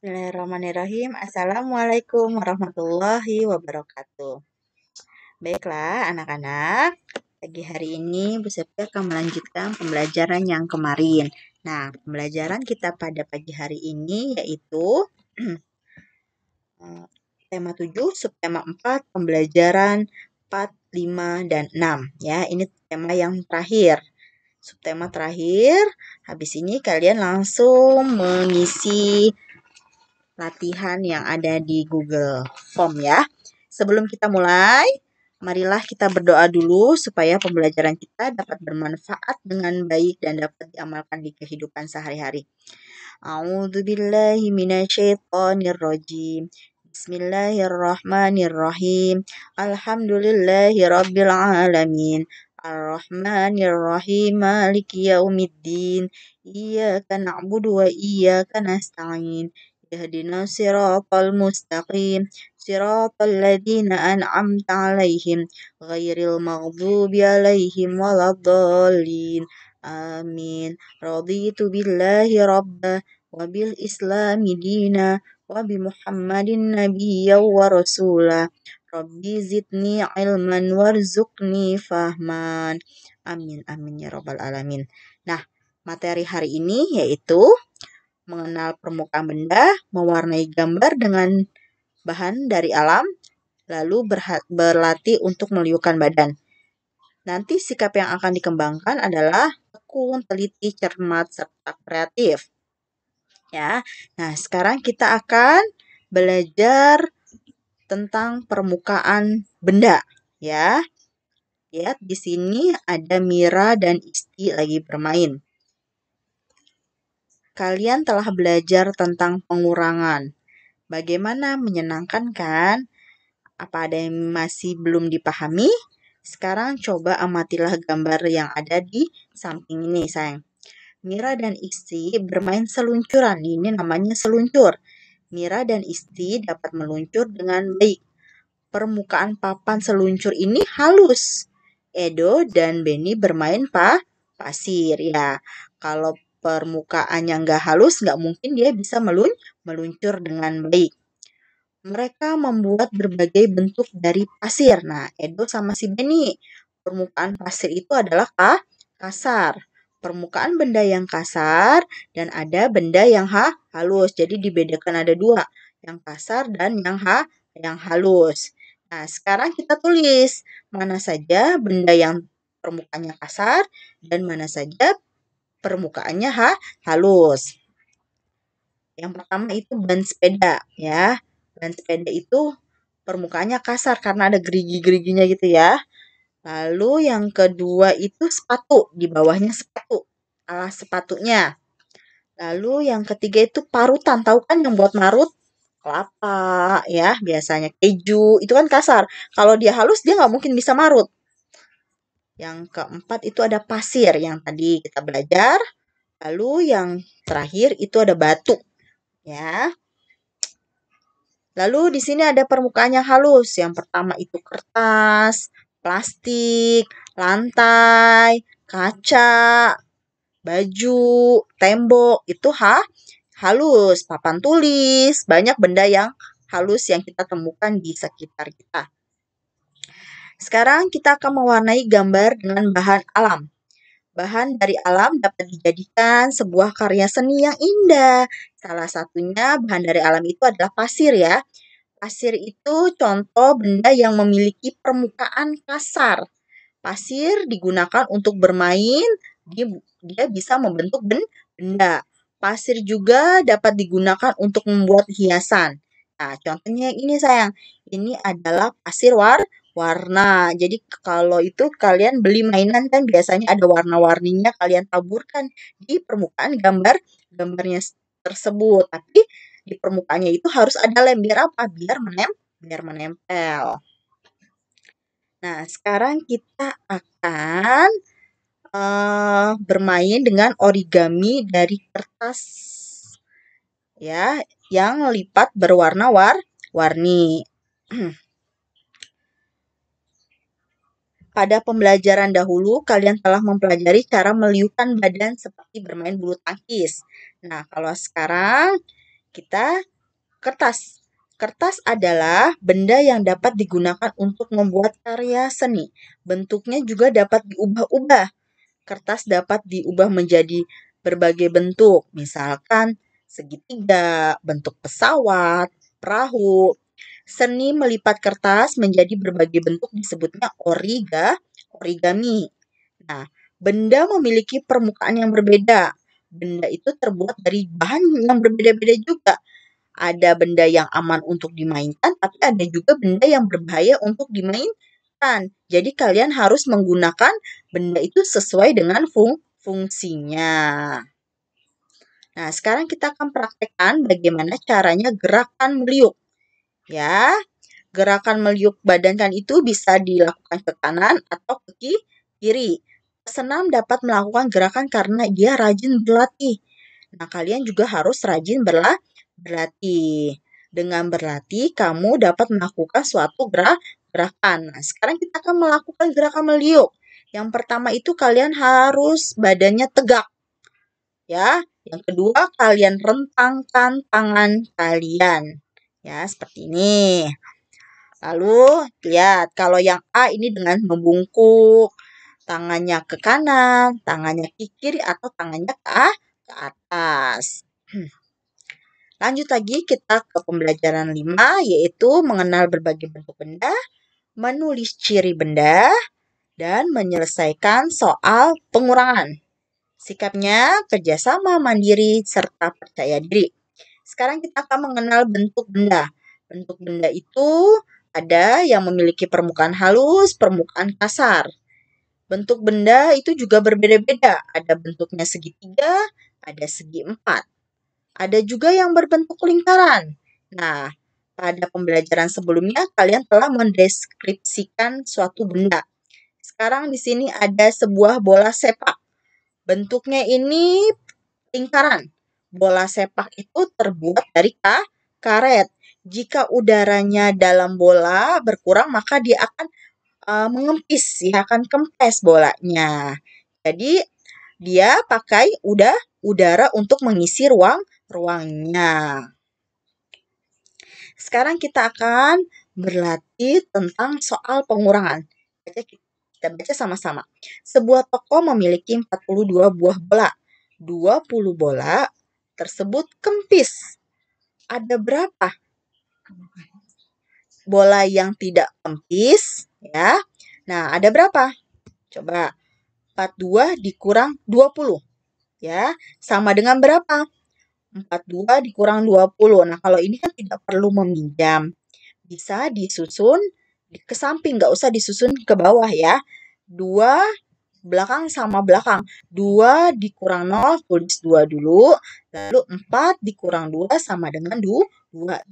Bismillahirrahmanirrahim. Assalamualaikum warahmatullahi wabarakatuh. Baiklah anak-anak, pagi hari ini Bu Septi akan melanjutkan pembelajaran yang kemarin. Nah, pembelajaran kita pada pagi hari ini yaitu tema 7, subtema 4, pembelajaran 4, 5, dan 6. Ya, ini tema yang terakhir. Subtema terakhir, habis ini kalian langsung mengisi latihan yang ada di Google Form ya. Sebelum kita mulai, marilah kita berdoa dulu supaya pembelajaran kita dapat bermanfaat dengan baik dan dapat diamalkan di kehidupan sehari-hari. A'udzubillahi minasyaitonirrajim. Bismillahirrahmanirrahim. Alhamdulillahirabbil alamin. Ar-Rahmanir-Rahim. Maliki yaumiddin. Iyyaka na'budu wa iyyaka nasta'in. اهدنا الصراط المستقيم صراط الذين أنعمت عليهم غير المغضوب عليهم ولا الضالين آمين رضيت بالله ربا وبالإسلام دينا وبمحمد نبيا ورسولا ربي زدني علما وارزقني فهما amin amin ya rabbal alamin. Nah, materi hari ini yaitu mengenal permukaan benda, mewarnai gambar dengan bahan dari alam, lalu berlatih untuk meliuhkan badan. Nanti sikap yang akan dikembangkan adalah tekun, teliti, cermat, serta kreatif. Ya. Nah, sekarang kita akan belajar tentang permukaan benda, ya. Lihat di sini ada Mira dan Isti lagi bermain. Kalian telah belajar tentang pengurangan. Bagaimana, menyenangkan kan? Apa ada yang masih belum dipahami? Sekarang coba amatilah gambar yang ada di samping ini, sayang. Mira dan Isti bermain seluncuran. Ini namanya seluncur. Mira dan Isti dapat meluncur dengan baik. Permukaan papan seluncur ini halus. Edo dan Benny bermain pasir. Ya, kalau permukaannya nggak halus, nggak mungkin dia bisa meluncur dengan baik. Mereka membuat berbagai bentuk dari pasir. Nah, Edo sama si Benny, permukaan pasir itu adalah kasar. Permukaan benda yang kasar dan ada benda yang halus. Jadi dibedakan ada dua, yang kasar dan yang halus. Nah, sekarang kita tulis mana saja benda yang permukaannya kasar dan mana saja permukaannya halus. Yang pertama itu ban sepeda ya. Ban sepeda itu permukaannya kasar karena ada gerigi-geriginya gitu ya. Lalu yang kedua itu sepatu, di bawahnya sepatu, alas sepatunya. Lalu yang ketiga itu parutan, tahu kan yang buat marut? Kelapa ya, biasanya keju, itu kan kasar. Kalau dia halus dia nggak mungkin bisa marut. Yang keempat itu ada pasir yang tadi kita belajar. Lalu yang terakhir itu ada batu. Ya. Lalu di sini ada permukaan yang halus. Yang pertama itu kertas, plastik, lantai, kaca, baju, tembok. Itu halus. Papan tulis, banyak benda yang halus yang kita temukan di sekitar kita. Sekarang kita akan mewarnai gambar dengan bahan alam. Bahan dari alam dapat dijadikan sebuah karya seni yang indah. Salah satunya bahan dari alam itu adalah pasir ya. Pasir itu contoh benda yang memiliki permukaan kasar. Pasir digunakan untuk bermain, dia bisa membentuk benda. Pasir juga dapat digunakan untuk membuat hiasan. Nah, contohnya ini sayang, ini adalah pasir warna. Jadi kalau itu kalian beli mainan kan biasanya ada warna-warninya, kalian taburkan di permukaan gambarnya tersebut. Tapi di permukaannya itu harus ada lem. Biar apa? Biar menempel. Nah, sekarang kita akan bermain dengan origami dari kertas ya, yang lipat berwarna-warni. Pada pembelajaran dahulu, kalian telah mempelajari cara meliuhkan badan seperti bermain bulu tangkis. Nah, kalau sekarang kita Kertas. Kertas adalah benda yang dapat digunakan untuk membuat karya seni. Bentuknya juga dapat diubah-ubah. Kertas dapat diubah menjadi berbagai bentuk, misalkan segitiga, bentuk pesawat, perahu. Seni melipat kertas menjadi berbagai bentuk disebutnya origami. Nah, benda memiliki permukaan yang berbeda. Benda itu terbuat dari bahan yang berbeda-beda juga. Ada benda yang aman untuk dimainkan, tapi ada juga benda yang berbahaya untuk dimainkan. Jadi kalian harus menggunakan benda itu sesuai dengan fungsinya. Nah, sekarang kita akan praktekkan bagaimana caranya gerakan meliuk. Ya, gerakan meliuk badankan itu bisa dilakukan ke kanan atau ke kiri. Pesenam dapat melakukan gerakan karena dia rajin berlatih. Nah, kalian juga harus rajin berlatih. Dengan berlatih, kamu dapat melakukan suatu gerakan. Nah, sekarang kita akan melakukan gerakan meliuk. Yang pertama itu kalian harus badannya tegak. Ya, yang kedua kalian rentangkan tangan kalian. Ya, seperti ini. Lalu, lihat kalau yang A ini dengan membungkuk, tangannya ke kanan, tangannya ke kiri, atau tangannya ke atas. Lanjut lagi kita ke pembelajaran 5, yaitu mengenal berbagai bentuk benda, menulis ciri benda, dan menyelesaikan soal pengurangan. Sikapnya kerjasama, mandiri, serta percaya diri. Sekarang kita akan mengenal bentuk benda. Bentuk benda itu ada yang memiliki permukaan halus, permukaan kasar. Bentuk benda itu juga berbeda-beda. Ada bentuknya segitiga, ada segi empat. Ada juga yang berbentuk lingkaran. Nah, pada pembelajaran sebelumnya kalian telah mendeskripsikan suatu benda. Sekarang di sini ada sebuah bola sepak. Bentuknya ini lingkaran. Bola sepak itu terbuat dari karet. Jika udaranya dalam bola berkurang, maka dia akan mengempis, ya akan kempes bolanya. Jadi dia pakai udara untuk mengisi ruangnya. Sekarang kita akan berlatih tentang soal pengurangan. Kita baca sama-sama. Sebuah toko memiliki 42 buah bola. 20 bola tersebut kempis. Ada berapa bola yang tidak kempis? Ya. Nah, ada berapa? Coba 42 dikurang 20. Ya, sama dengan berapa? 42 dikurang 20. Nah, kalau ini kan tidak perlu meminjam. Bisa disusun ke samping, nggak usah disusun ke bawah ya. 2 belakang sama belakang. 2 dikurang 0, tulis 2 dulu. Lalu 4 dikurang 2 sama dengan 2.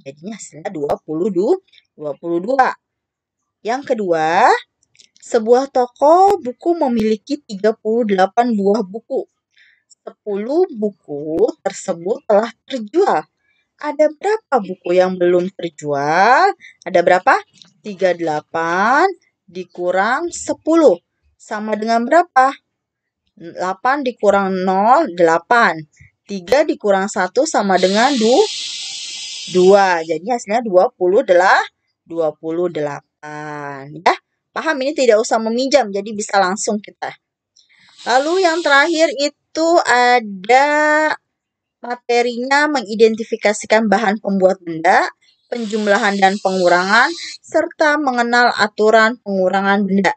Jadinya hasilnya 22. Yang kedua, sebuah toko buku memiliki 38 buah buku. 10 buku tersebut telah terjual. Ada berapa buku yang belum terjual? Ada berapa? 38 dikurang 10. Sama dengan berapa? 8 dikurang 0, 8. 3 dikurang 1 sama dengan 2. Jadi hasilnya 28. Ya, paham ini tidak usah meminjam, jadi bisa langsung kita. Lalu yang terakhir itu ada materinya mengidentifikasikan bahan pembuat benda, penjumlahan dan pengurangan, serta mengenal aturan pengurangan benda.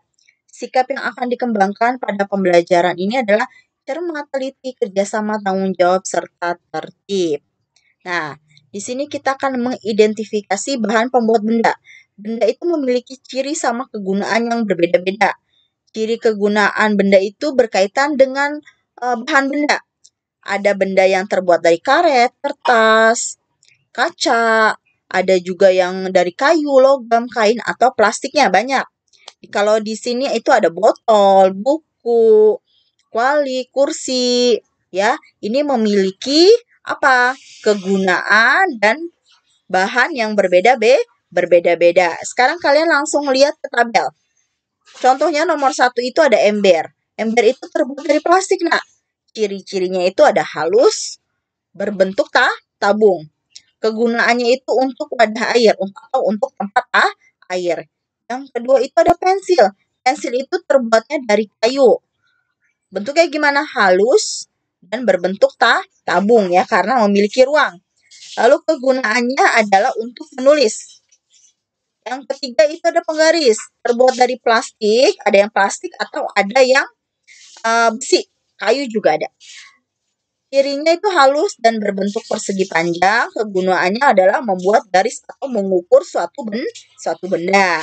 Sikap yang akan dikembangkan pada pembelajaran ini adalah cermat, teliti, kerjasama, tanggung jawab, serta tertib. Nah, di sini kita akan mengidentifikasi bahan pembuat benda. Benda itu memiliki ciri sama kegunaan yang berbeda-beda. Ciri kegunaan benda itu berkaitan dengan bahan benda. Ada benda yang terbuat dari karet, kertas, kaca, ada juga yang dari kayu, logam, kain, atau plastiknya banyak. Kalau di sini itu ada botol, buku, kuali, kursi, ya. Ini memiliki apa? Kegunaan dan bahan yang berbeda-beda. Sekarang kalian langsung lihat ke tabel. Contohnya nomor 1 itu ada ember. Ember itu terbuat dari plastik, nak. Ciri-cirinya itu ada halus, berbentuk tabung. Kegunaannya itu untuk wadah air atau untuk tempat air. Yang kedua itu ada pensil. Pensil itu terbuatnya dari kayu. Bentuknya gimana? Halus dan berbentuk tabung ya, karena memiliki ruang. Lalu kegunaannya adalah untuk menulis. Yang ketiga itu ada penggaris. Terbuat dari plastik, ada yang plastik atau ada yang besi. Kayu juga ada. Cirinya itu halus dan berbentuk persegi panjang. Kegunaannya adalah membuat garis atau mengukur suatu benda.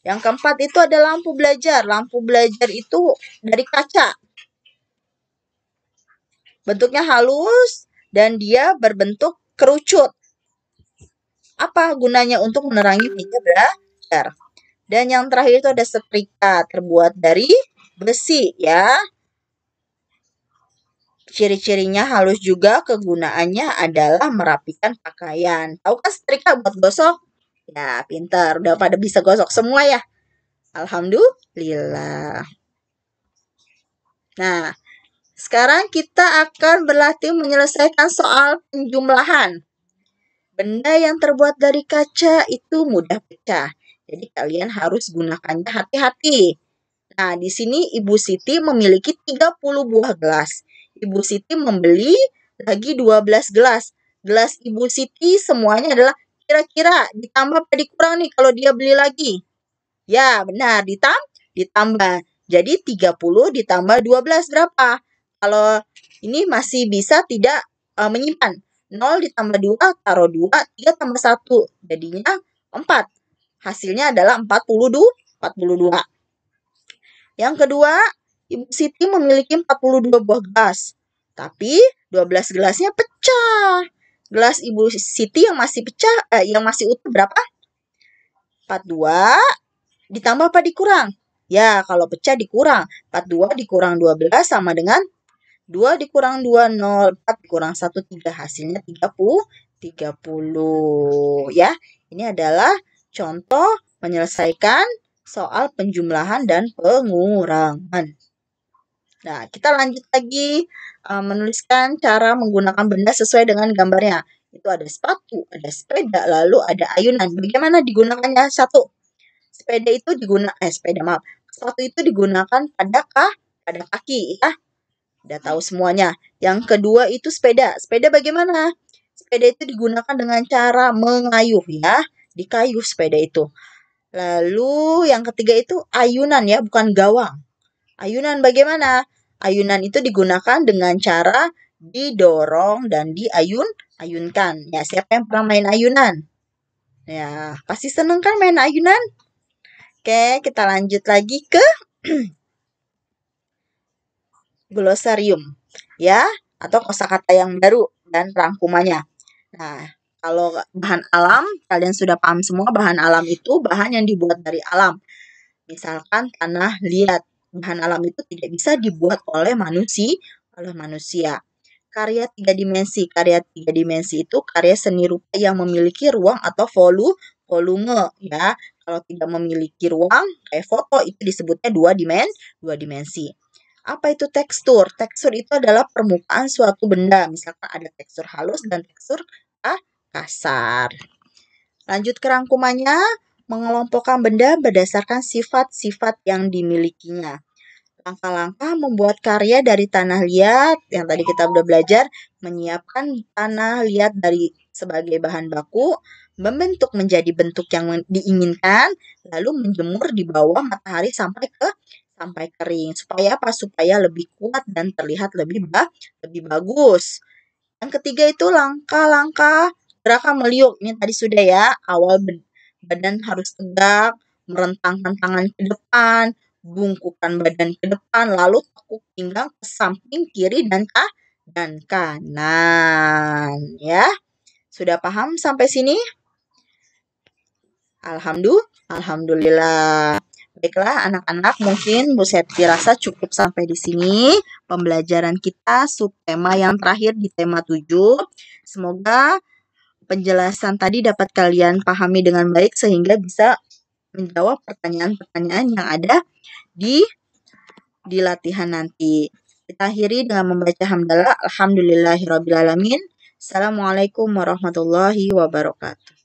Yang keempat itu ada lampu belajar. Lampu belajar itu dari kaca. Bentuknya halus dan dia berbentuk kerucut. Apa gunanya? Untuk menerangi meja belajar. Dan yang terakhir itu ada setrika, terbuat dari besi ya. Ciri-cirinya halus juga, kegunaannya adalah merapikan pakaian. Tahu kan setrika buat gosok? Ya, pintar. Udah pada bisa gosok semua ya. Alhamdulillah. Nah, sekarang kita akan berlatih menyelesaikan soal penjumlahan. Benda yang terbuat dari kaca itu mudah pecah. Jadi kalian harus gunakannya hati-hati. Nah, di sini Ibu Siti memiliki 30 buah gelas. Ibu Siti membeli lagi 12 gelas. Gelas Ibu Siti semuanya adalah kira-kira ditambah apa dikurang nih kalau dia beli lagi? Ya, benar, ditambah. Jadi 30 ditambah 12 berapa? Kalau ini masih bisa tidak menyimpan. 0 ditambah 2, taruh 2, 3 tambah 1. Jadinya 4. Hasilnya adalah 42. Yang kedua, Ibu Siti memiliki 42 buah gelas. Tapi 12 gelasnya pecah. Gelas Ibu Siti yang masih yang masih utuh berapa? 42 ditambah apa dikurang? Ya, kalau pecah dikurang. 42 dikurang 12 sama dengan 2 dikurang 2, 0. 4 dikurang 1, 3. Hasilnya 30. Ya, ini adalah contoh menyelesaikan soal penjumlahan dan pengurangan. Nah, kita lanjut lagi menuliskan cara menggunakan benda sesuai dengan gambarnya. Itu ada sepatu, ada sepeda, lalu ada ayunan. Bagaimana digunakannya? Satu, sepatu itu digunakan pada kaki ya. Udah tahu semuanya. Yang kedua itu sepeda. Sepeda bagaimana? Sepeda itu digunakan dengan cara mengayuh ya. Dikayuh sepeda itu. Lalu yang ketiga itu ayunan ya, bukan gawang. Ayunan bagaimana? Ayunan itu digunakan dengan cara didorong dan diayunkan. Ya, siapa yang pernah main ayunan? Ya, pasti seneng kan main ayunan? Oke, kita lanjut lagi ke glosarium ya, atau kosakata yang baru dan rangkumannya. Nah, kalau bahan alam, kalian sudah paham semua bahan alam itu bahan yang dibuat dari alam. Misalkan tanah liat, bahan alam itu tidak bisa dibuat oleh manusia. Karya tiga dimensi itu karya seni rupa yang memiliki ruang atau volume ya. Kalau tidak memiliki ruang, kayak foto itu disebutnya dua dimensi. Apa itu tekstur? Tekstur itu adalah permukaan suatu benda. Misalkan ada tekstur halus dan tekstur kasar. Lanjut ke rangkumannya, mengelompokkan benda berdasarkan sifat-sifat yang dimilikinya. Langkah-langkah membuat karya dari tanah liat, yang tadi kita udah belajar, menyiapkan tanah liat dari sebagai bahan baku, membentuk menjadi bentuk yang diinginkan, lalu menjemur di bawah matahari sampai kering. Supaya apa? Supaya lebih kuat dan terlihat lebih bagus. Yang ketiga itu langkah-langkah gerakan meliuk. Ini tadi sudah ya, awal badan harus tegak, merentangkan tangan ke depan, bungkukan badan ke depan, lalu tekuk pinggang ke samping kiri dan kanan. Ya, sudah paham sampai sini? Alhamdulillah. Baiklah anak-anak, mungkin Bu Septi rasa cukup sampai di sini pembelajaran kita subtema yang terakhir di tema 7. Semoga penjelasan tadi dapat kalian pahami dengan baik sehingga bisa menjawab pertanyaan-pertanyaan yang ada di latihan nanti. Kita akhiri dengan membaca hamdalah. Alhamdulillahirrabbilalamin. Assalamualaikum warahmatullahi wabarakatuh.